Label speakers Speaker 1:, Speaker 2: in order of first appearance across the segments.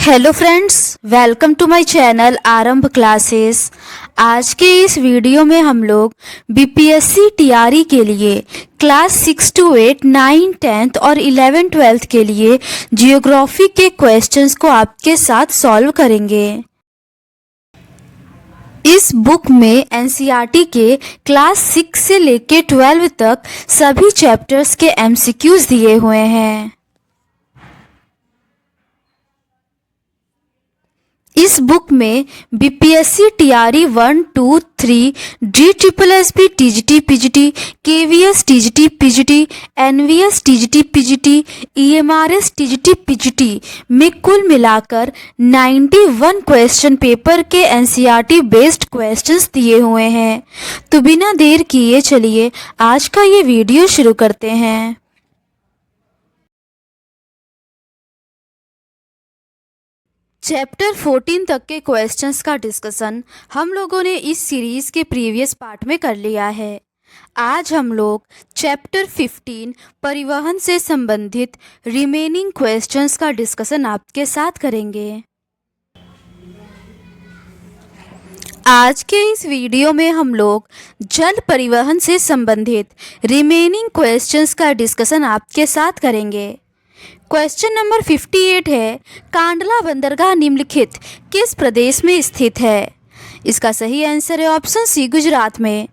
Speaker 1: Hello friends, welcome to my channel Aarambh classes. आज के इस वीडियो में हम लोग बीपीएससी टीआरई के लिए क्लास 6 to 8, 9, 10th और 11, 12th के लिए जियोग्राफी के क्वेश्चंस को आपके साथ सॉल्व करेंगे। इस बुक में एनसीईआरटी के क्लास 6 से लेके 12 तक सभी चैप्टर्स के एमसीक्यूज दिए हुए हैं। इस बुक में BPSC TRE 1, 2, 3, DSSB TGT PGT, KVS TGT PGT, NVS TGT PGT, EMRS TGT PGT में कुल मिलाकर 91 क्वेश्चन पेपर के एनसीईआरटी बेस्ड क्वेश्चंस दिए हुए हैं। तो बिना देर किए चलिए आज का ये वीडियो शुरू करते हैं। चैप्टर 14 तक के क्वेश्चंस का डिस्कशन हम लोगों ने इस सीरीज के प्रीवियस पार्ट में कर लिया है। आज हम लोग चैप्टर 15 परिवहन से संबंधित रिमेनिंग क्वेश्चंस का डिस्कशन आपके साथ करेंगे। आज के इस वीडियो में हम लोग जल परिवहन से संबंधित रिमेनिंग क्वेश्चंस का डिस्कशन आपके साथ करेंगे। क्वेश्चन नंबर 58 है, कांडला बंदरगाह निम्नलिखित किस प्रदेश में स्थित है? इसका सही आंसर है ऑप्शन सी, गुजरात में।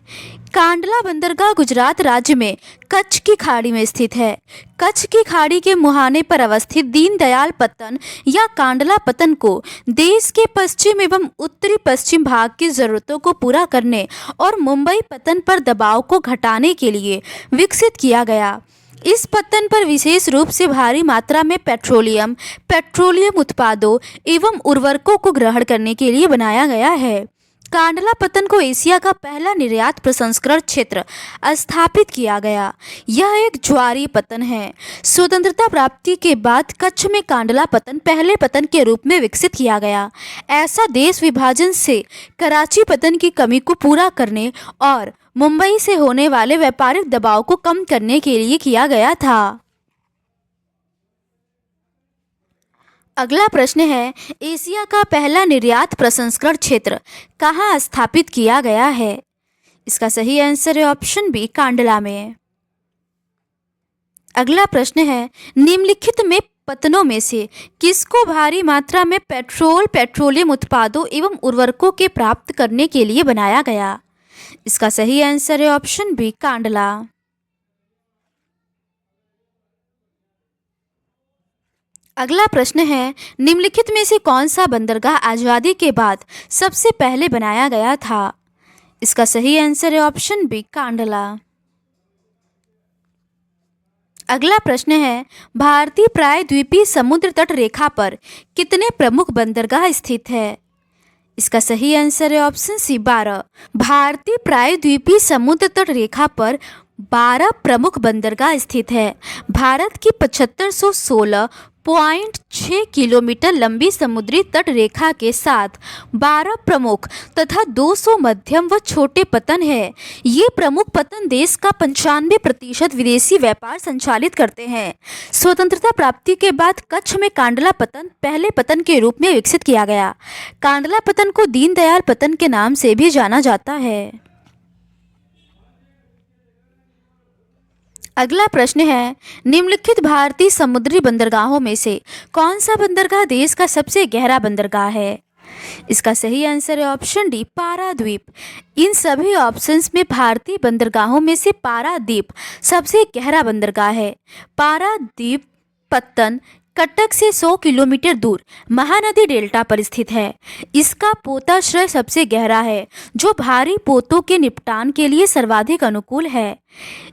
Speaker 1: कांडला बंदरगाह गुजरात राज्य में कच्छ की खाड़ी में स्थित है। कच्छ की खाड़ी के मुहाने पर अवस्थित दीनदयाल पत्तन या कांडला पत्तन को देश के पश्चिम एवं उत्तरी पश्चिम भाग की जरूरतों को पूरा करने और मुंबई पत्तन पर दबाव को घटाने के लिए विकसित किया गया। इस पत्तन पर विशेष रूप से भारी मात्रा में पेट्रोलियम उत्पादों एवं उर्वरकों को ग्रहण करने के लिए बनाया गया है। कांडला पत्तन को एशिया का पहला निर्यात प्रसंस्करण क्षेत्र स्थापित किया गया। यह एक ज्वारीय पत्तन है। स्वतंत्रता प्राप्ति के बाद कच्छ में कांडला पत्तन पहले पत्तन के रूप में विकसित किया गया। ऐसा देश विभाजन से कराची पत्तन की कमी को पूरा करने और मुंबई से होने वाले व्यापारिक दबाव को कम करने के लिए किया गया था। अगला प्रश्न है, एशिया का पहला निर्यात प्रसंस्करण क्षेत्र कहाँ स्थापित किया गया है? इसका सही आंसर है ऑप्शन बी, कांडला में। अगला प्रश्न है, निम्नलिखित में पत्तनों में से किसको भारी मात्रा में पेट्रोलियम उत्पादों एवं उर्वरकों के प्राप्त करने के लिए बनाया गया? इसका सही आंसर है ऑप्शन बी, कांडला। अगला प्रश्न है, निम्नलिखित में से कौन सा बंदरगाह आजादी के बाद सबसे पहले बनाया गया था? इसका सही आंसर है ऑप्शन बी, कांडला। अगला प्रश्न है, भारतीय प्रायद्वीपीय समुद्र तट रेखा पर कितने प्रमुख बंदरगाह स्थित है? इसका सही आंसर है ऑप्शन सी, 12। भारतीय प्रायद्वीपीय समुद्र तट रेखा पर 12 प्रमुख बंदरगाह स्थित है। भारत की 7516.6 किलोमीटर लंबी समुद्री तट रेखा के साथ 12 प्रमुख तथा 200 मध्यम व छोटे पत्तन है। ये प्रमुख पत्तन देश का 95% विदेशी व्यापार संचालित करते हैं। स्वतंत्रता प्राप्ति के बाद कच्छ में कांडला पत्तन पहले पत्तन के रूप में विकसित किया गया। कांडला पत्तन को दीनदयाल पत्तन के नाम से भी जाना जाता है। अगला प्रश्न है, निम्नलिखित भारतीय समुद्री बंदरगाहों में से कौन सा बंदरगाह देश का सबसे गहरा बंदरगाह है? इसका सही आंसर है ऑप्शन डी, पारादीप। इन सभी ऑप्शंस में भारतीय बंदरगाहों में से पारादीप सबसे गहरा बंदरगाह है। पारादीप पत्तन कटक से 100 किलोमीटर दूर महानदी डेल्टा पर स्थित है। इसका पोताश्रय सबसे गहरा है, जो भारी पोतों के निपटान के लिए सर्वाधिक अनुकूल है।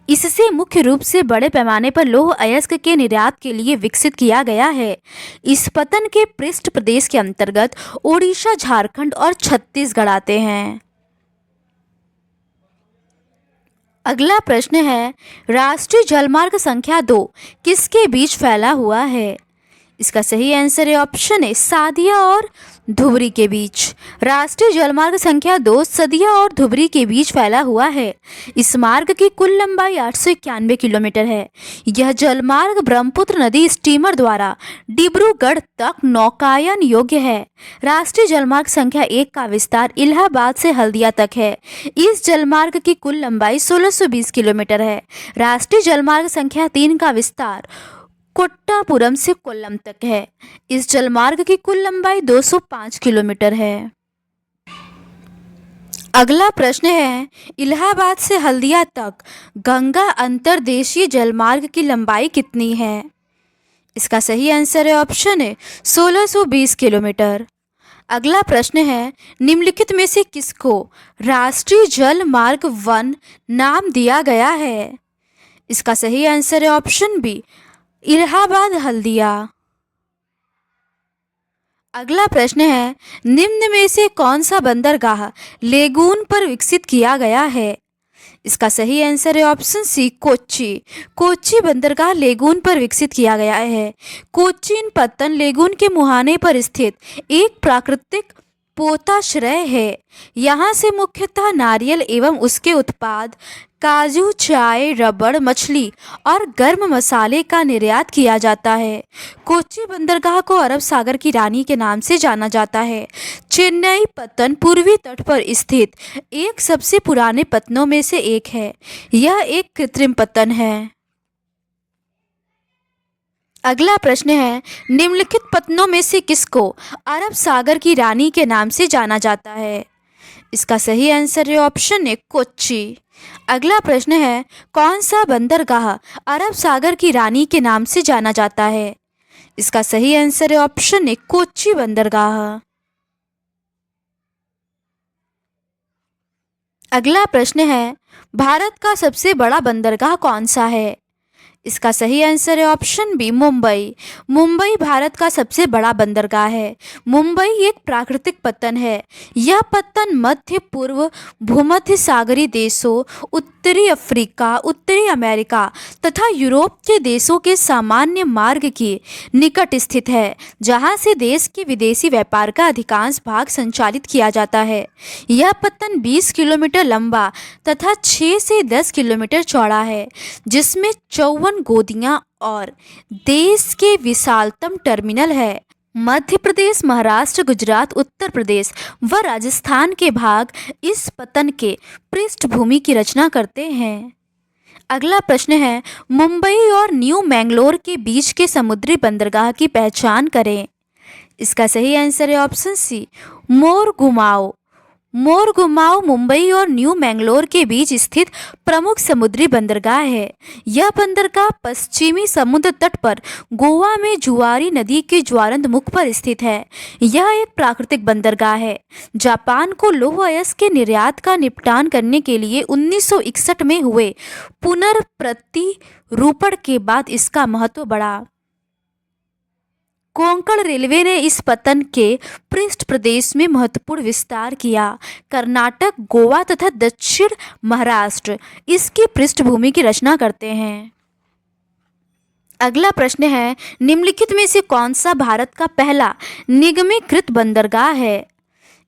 Speaker 1: इससे मुख्य रूप से बड़े पैमाने पर लौह अयस्क के निर्यात के लिए विकसित किया गया है। इस पत्तन के पृष्ठ प्रदेश के अंतर्गत ओडिशा, झारखंड और छत्तीसगढ़ आते हैं। अगला प्रश्न है, राष्ट्रीय जलमार्ग संख्या 2 किसके बीच फैला हुआ है? इसका सही आंसर है ऑप्शन है सादिया और धुबरी के बीच। राष्ट्रीय जलमार्ग संख्या 2 सदिया और धुबरी के बीच फैला हुआ है। इस मार्ग की कुल लंबाई 891 किलोमीटर है। यह जलमार्ग ब्रह्मपुत्र नदी स्टीमर द्वारा डिब्रूगढ़ तक नौकायन योग्य है। राष्ट्रीय जलमार्ग संख्या 1 का विस्तार इलाहाबाद से हल्दिया तक है। इस जलमार्ग की कुल लंबाई 1620 किलोमीटर है। राष्ट्रीय जलमार्ग संख्या 3 का विस्तार कोट्टापुरम से कोल्लम तक है। इस जलमार्ग की कुल लंबाई 205 किलोमीटर है। अगला प्रश्न है, इलाहाबाद से हल्दिया तक गंगा अंतर्देशीय जलमार्ग की लंबाई कितनी है? इसका सही आंसर है ऑप्शन है 1620 किलोमीटर। अगला प्रश्न है, निम्नलिखित में से किसको राष्ट्रीय जल मार्ग 1 नाम दिया गया है? इसका सही आंसर है ऑप्शन बी इलाहाबाद हल्दिया। अगला प्रश्न है, निम्न में से कौन सा बंदरगाह लेगून पर विकसित किया गया है? इसका सही आंसर है ऑप्शन सी कोच्चि। कोच्चि बंदरगाह लेगून पर विकसित किया गया है। कोचीन पत्तन लेगून के मुहाने पर स्थित एक प्राकृतिक पोताश्रय है। यहाँ से मुख्यतः नारियल एवं उसके उत्पाद काजू, चाय, रबड़, मछली और गर्म मसाले का निर्यात किया जाता है। कोच्चि बंदरगाह को अरब सागर की रानी के नाम से जाना जाता है। चेन्नई पत्तन पूर्वी तट पर स्थित एक सबसे पुराने पत्तनों में से एक है। यह एक कृत्रिम पत्तन है। अगला प्रश्न है, निम्नलिखित पत्तनों में से किसको अरब सागर की रानी के नाम से जाना जाता है? इसका सही आंसर है ऑप्शन ए कोच्चि। अगला प्रश्न है, कौन सा बंदरगाह अरब सागर की रानी के नाम से जाना जाता है? इसका सही आंसर है ऑप्शन ए कोच्चि बंदरगाह। अगला प्रश्न है, भारत का सबसे बड़ा बंदरगाह कौन सा है? इसका सही आंसर है ऑप्शन बी मुंबई। मुंबई भारत का सबसे बड़ा बंदरगाह है। मुंबई एक प्राकृतिक पत्तन है। यह पत्तन मध्य पूर्व भूमध्य सागरीय देशों, उत्तरी अफ्रीका, उत्तरी अमेरिका तथा यूरोप के देशों के सामान्य मार्ग के निकट स्थित है, जहां से देश के विदेशी व्यापार का अधिकांश भाग संचालित किया जाता है। यह पत्तन 20 किलोमीटर लंबा तथा 6 से 10 किलोमीटर चौड़ा है, जिसमें 54 गोदियां और देश के विशालतम टर्मिनल है। मध्य प्रदेश, महाराष्ट्र, गुजरात, उत्तर प्रदेश व राजस्थान के भाग इस पत्तन के पृष्ठभूमि की रचना करते हैं। अगला प्रश्न है, मुंबई और न्यू मैंगलोर के बीच के समुद्री बंदरगाह की पहचान करें। इसका सही आंसर है ऑप्शन सी मोरगुमाओ। मोरगुमाओ मुंबई और न्यू मैंगलोर के बीच स्थित प्रमुख समुद्री बंदरगाह है। यह बंदरगाह पश्चिमी समुद्र तट पर गोवा में जुआरी नदी के ज्वारंत मुख पर स्थित है। यह एक प्राकृतिक बंदरगाह है। जापान को लौह अयस्क के निर्यात का निपटान करने के लिए 1961 में हुए पुनर्प्रतिरूपण के बाद इसका महत्व बढ़ा। कोंकण रेलवे ने इस पत्तन के पृष्ठ प्रदेश में महत्वपूर्ण विस्तार किया। कर्नाटक, गोवा तथा दक्षिण महाराष्ट्र इसकी पृष्ठभूमि की रचना करते हैं। अगला प्रश्न है, निम्नलिखित में से कौन सा भारत का पहला निगमीकृत बंदरगाह है?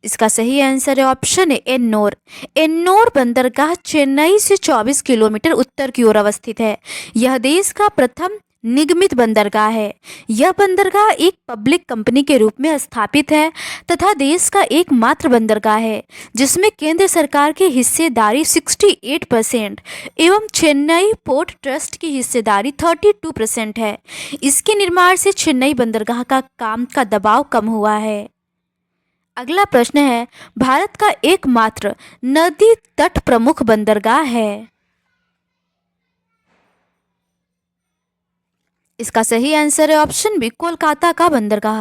Speaker 1: इसका सही आंसर है ऑप्शन ए एन्नोर। एन्नोर बंदरगाह चेन्नई से 24 किलोमीटर उत्तर की ओर अवस्थित है। यह देश का प्रथम निगमित बंदरगाह है। यह बंदरगाह एक पब्लिक कंपनी के रूप में स्थापित है तथा देश का एकमात्र बंदरगाह है जिसमें केंद्र सरकार की हिस्सेदारी 68% एवं चेन्नई पोर्ट ट्रस्ट की हिस्सेदारी 32% है। इसके निर्माण से चेन्नई बंदरगाह का काम का दबाव कम हुआ है। अगला प्रश्न है, भारत का एकमात्र नदी तट प्रमुख बंदरगाह है। इसका सही आंसर है ऑप्शन बी कोलकाता का बंदरगाह।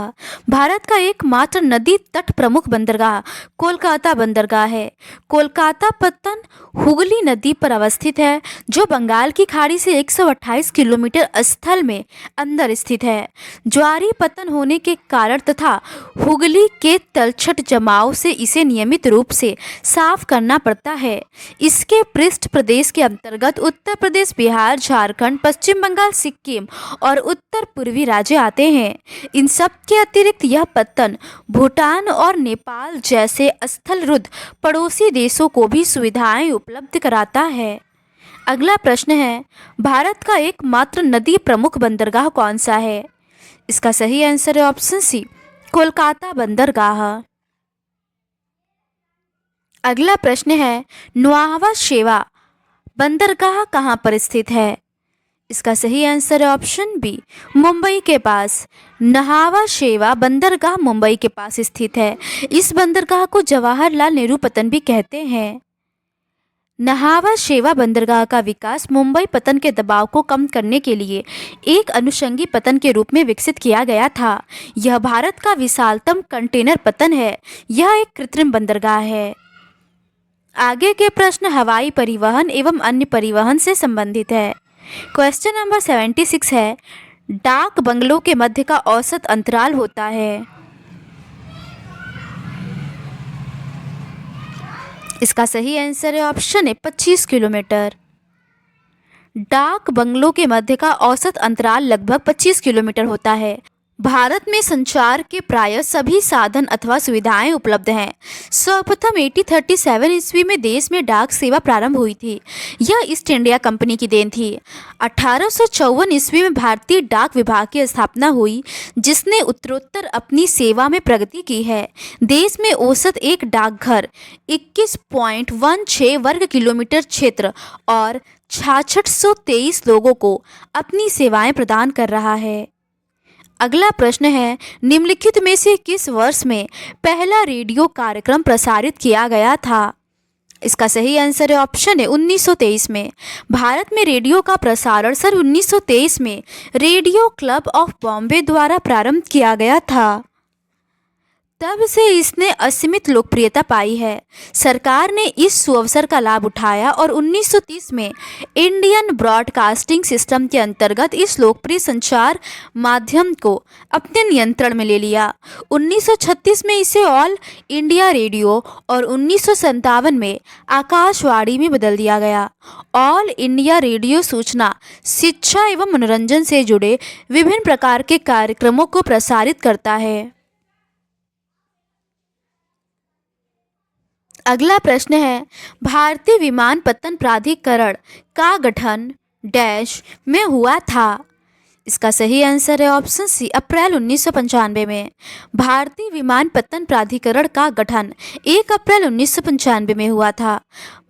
Speaker 1: भारत का एकमात्र नदी तट प्रमुख बंदरगाह कोलकाता बंदरगाह है। कोलकाता पत्तन हुगली नदी पर अवस्थित है, जो बंगाल की खाड़ी से 128 किलोमीटर स्थल में अंदर स्थित है। ज्वारी पतन होने के कारण तथा हुगली के तलछट जमाव से इसे नियमित रूप से साफ करना पड़ता है। इसके पृष्ठ प्रदेश के अंतर्गत उत्तर प्रदेश, बिहार, झारखंड, पश्चिम बंगाल, सिक्किम और उत्तर पूर्वी राज्य आते हैं। इन सब के अतिरिक्त यह पत्तन भूटान और नेपाल जैसे स्थलरुद्ध पड़ोसी देशों को भी सुविधाएं उपलब्ध कराता है। अगला प्रश्न है, भारत का एकमात्र नदी प्रमुख बंदरगाह कौन सा है? इसका सही आंसर है ऑप्शन सी, कोलकाता बंदरगाह। अगला प्रश्न है, नुआवा शेवा बंदरगाह कहाँ पर स्थित है? इसका सही आंसर है ऑप्शन बी, मुंबई के पास। नहावा शेवा बंदरगाह मुंबई के पास स्थित है। इस बंदरगाह को जवाहरलाल नेहरू पत्तन भी कहते हैं। नहावा शेवा बंदरगाह का विकास मुंबई पत्तन के दबाव को कम करने के लिए एक अनुषंगी पत्तन के रूप में विकसित किया गया था। यह भारत का विशालतम कंटेनर पत्तन है। यह एक कृत्रिम बंदरगाह है। आगे के प्रश्न हवाई परिवहन एवं अन्य परिवहन से संबंधित है। क्वेश्चन नंबर 76 है, डाक बंगलों के मध्य का औसत अंतराल होता है। इसका सही आंसर है ऑप्शन है 25 किलोमीटर। डाक बंगलों के मध्य का औसत अंतराल लगभग 25 किलोमीटर होता है। भारत में संचार के प्राय सभी साधन अथवा सुविधाएं उपलब्ध हैं। सर्वप्रथम 1837 ईस्वी में देश में डाक सेवा प्रारंभ हुई थी। यह ईस्ट इंडिया कंपनी की देन थी। 1854 ईस्वी में भारतीय डाक विभाग की स्थापना हुई, जिसने उत्तरोत्तर अपनी सेवा में प्रगति की है। देश में औसत एक डाकघर 21.16 वर्ग किलोमीटर क्षेत्र और 6623 लोगों को अपनी सेवाएं प्रदान कर रहा है। अगला प्रश्न है, निम्नलिखित में से किस वर्ष में पहला रेडियो कार्यक्रम प्रसारित किया गया था? इसका सही आंसर है ऑप्शन है 1923 में। भारत में रेडियो का प्रसारण सन 1923 में रेडियो क्लब ऑफ बॉम्बे द्वारा प्रारंभ किया गया था। तब से इसने असीमित लोकप्रियता पाई है। सरकार ने इस सुअवसर का लाभ उठाया और 1930 में इंडियन ब्रॉडकास्टिंग सिस्टम के अंतर्गत इस लोकप्रिय संचार माध्यम को अपने नियंत्रण में ले लिया। 1936 में इसे ऑल इंडिया रेडियो और 1957 में आकाशवाणी में बदल दिया गया। ऑल इंडिया रेडियो सूचना, शिक्षा एवं मनोरंजन से जुड़े विभिन्न प्रकार के कार्यक्रमों को प्रसारित करता है। अगला प्रश्न है, भारतीय विमानपत्तन प्राधिकरण का गठन डैश में हुआ था? इसका सही आंसर है ऑप्शन सी, अप्रैल 1995 में। भारतीय विमानपत्तन प्राधिकरण का गठन 1 अप्रैल 1995 में हुआ था।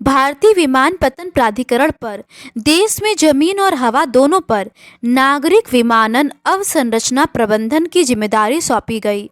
Speaker 1: भारतीय विमानपत्तन प्राधिकरण पर देश में जमीन और हवा दोनों पर नागरिक विमानन अवसंरचना प्रबंधन की जिम्मेदारी सौंपी गई।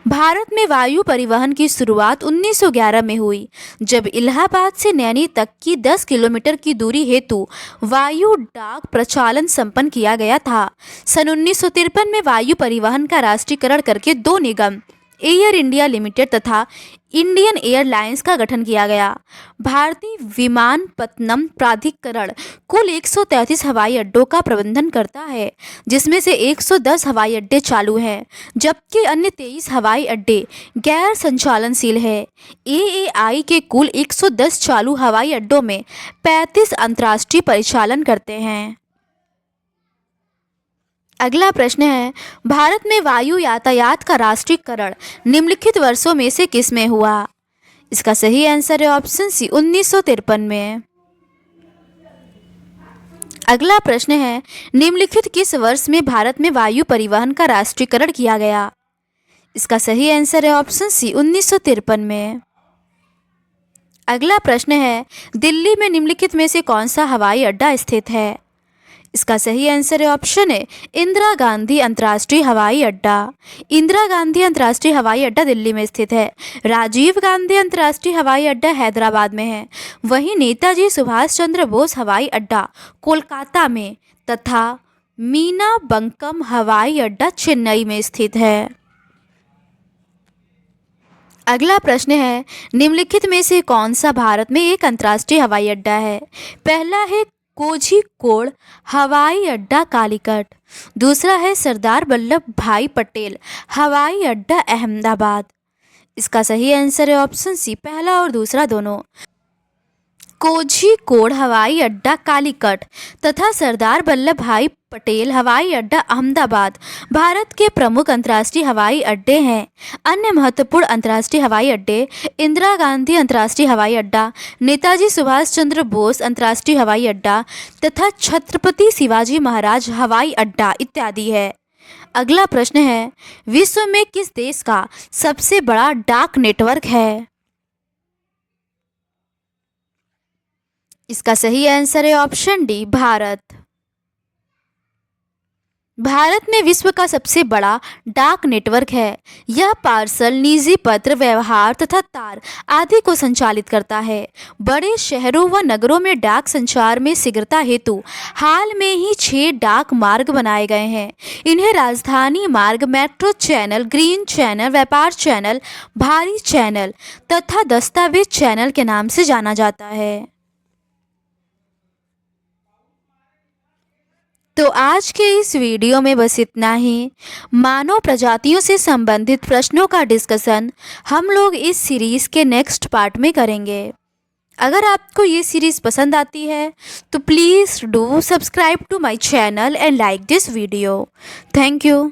Speaker 1: भारत में वायु परिवहन की शुरुआत 1911 में हुई, जब इलाहाबाद से नैनी तक की 10 किलोमीटर की दूरी हेतु वायु डाक प्रचालन संपन्न किया गया था। सन 1953 में वायु परिवहन का राष्ट्रीयकरण करके दो निगम, एयर इंडिया लिमिटेड तथा इंडियन एयरलाइंस का गठन किया गया। भारतीय विमानपत्तनम प्राधिकरण कुल 133 हवाई अड्डों का प्रबंधन करता है, जिसमें से 110 हवाई अड्डे चालू हैं, जबकि अन्य 23 हवाई अड्डे गैर संचालनशील है। एएआई के कुल 110 चालू हवाई अड्डों में 35 अंतर्राष्ट्रीय परिचालन करते हैं। अगला प्रश्न है, भारत में वायु यातायात का राष्ट्रीयकरण निम्नलिखित वर्षों में से किस में हुआ? इसका सही आंसर है ऑप्शन सी, 1953 में। अगला प्रश्न है, निम्नलिखित किस वर्ष में भारत में वायु परिवहन का राष्ट्रीयकरण किया गया? इसका सही आंसर है ऑप्शन सी, 1953 में। अगला प्रश्न है, दिल्ली में निम्नलिखित में से कौन सा हवाई अड्डा स्थित है? इसका सही आंसर है ऑप्शन है इंदिरा गांधी अंतर्राष्ट्रीय हवाई अड्डा। इंदिरा गांधी अंतर्राष्ट्रीय हवाई अड्डा दिल्ली में स्थित है। राजीव गांधी अंतर्राष्ट्रीय हवाई अड्डा हैदराबाद में है। वहीं नेताजी सुभाष चंद्र बोस हवाई अड्डा कोलकाता में तथा मीना बंकम हवाई अड्डा चेन्नई में स्थित है। अगला प्रश्न है, निम्नलिखित में से कौन सा भारत में एक अंतर्राष्ट्रीय हवाई अड्डा है? पहला है कोझिकोड हवाई अड्डा कालीकट, दूसरा है सरदार वल्लभ भाई पटेल हवाई अड्डा अहमदाबाद। इसका सही आंसर है ऑप्शन सी, पहला और दूसरा दोनों। कोझिकोड हवाई अड्डा कालीकट तथा सरदार वल्लभ भाई पटेल हवाई अड्डा अहमदाबाद भारत के प्रमुख अंतर्राष्ट्रीय हवाई अड्डे हैं। अन्य महत्वपूर्ण अंतर्राष्ट्रीय हवाई अड्डे इंदिरा गांधी अंतर्राष्ट्रीय हवाई अड्डा, नेताजी सुभाष चंद्र बोस अंतर्राष्ट्रीय हवाई अड्डा तथा छत्रपति शिवाजी महाराज हवाई अड्डा इत्यादि है। अगला प्रश्न है, विश्व में किस देश का सबसे बड़ा डाक नेटवर्क है? इसका सही आंसर है ऑप्शन डी, भारत। भारत में विश्व का सबसे बड़ा डाक नेटवर्क है। यह पार्सल, निजी पत्र व्यवहार तथा तार आदि को संचालित करता है। बड़े शहरों व नगरों में डाक संचार में शीघ्रता हेतु हाल में ही 6 डाक मार्ग बनाए गए हैं। इन्हें राजधानी मार्ग, मेट्रो चैनल, ग्रीन चैनल, व्यापार चैनल, भारी चैनल तथा दस्तावेज चैनल के नाम से जाना जाता है। तो आज के इस वीडियो में बस इतना ही। मानव प्रजातियों से संबंधित प्रश्नों का डिस्कशन हम लोग इस सीरीज़ के नेक्स्ट पार्ट में करेंगे। अगर आपको ये सीरीज़ पसंद आती है तो please do subscribe to my channel and like this video. Thank you.